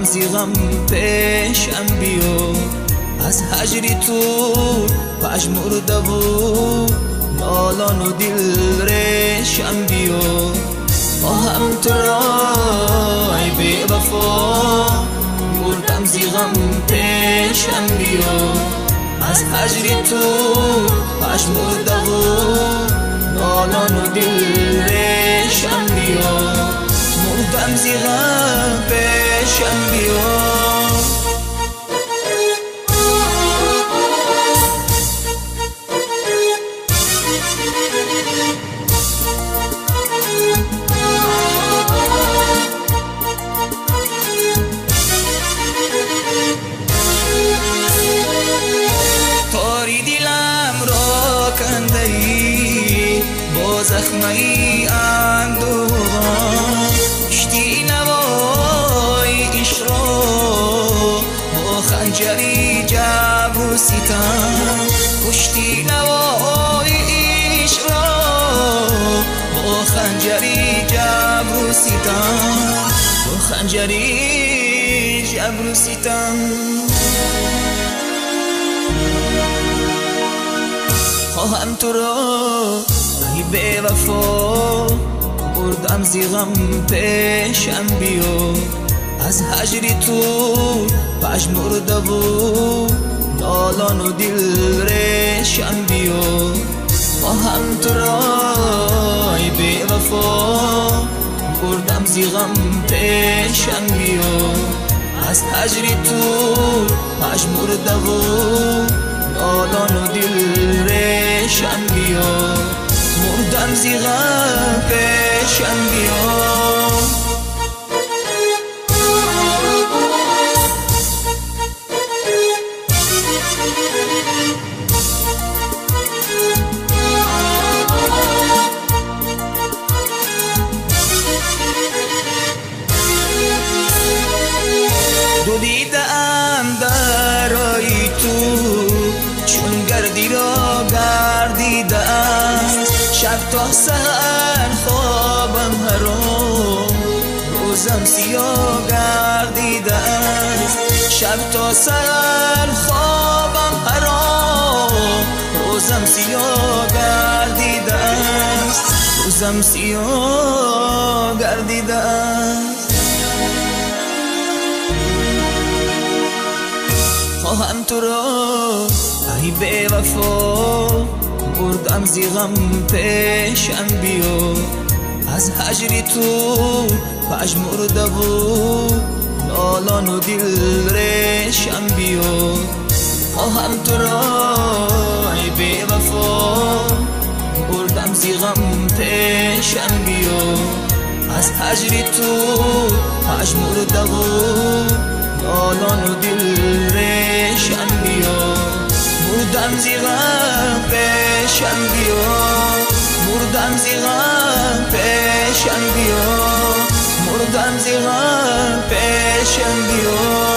مردم زیغم پیشم بیا، از هجری تو پژمرده و نالان و دل ریشم بیا. هم تو رای بی وفا مردم زیغم پیشم بیا، از هجری تو پژمرده و نالان و دل ریشم بیا. مردم زیغم پیشم بیا. زخمی اندوغان کشتی نوای عشق را با خنجری جبر و ستم، کشتی نوای عشق را با خنجری جبر و ستم، با خنجری جبر و ستم. خواهم تو را ای بی وفا بردم زیغم پیشم بیا، از هجری تو پژمرده و نالان و دل ریشم بیا. خواهم تو را ای بی وفا بردم زیغم پیشم بیا، از هجری تو پژمرده و نالان و دل ریشم بیا. مردم زیغم پیشم بیا. دو دیدم درای تو چون گردی را گردیده است، شب تا سحر خوابم حرام روزم سیاه گردیده است، شب تا سحر خوابم حرام روزم سیاه گردیده است، روزم سیاه گردیده است. خواهم تو را ای بی وفا بردم زیغم پیشم بیا، از هجری تو پژمرده و نالان و دل ریشم بیا. خواهم تو را ای بی وفا بردم زیغم پیشم بیا، از هجری تو پژمرده و نالان و دل ریشم بیا. مردم زیغم پیشم بیا، مردم زیغم پیشم بیا، مردم زیغم پیشم بیا.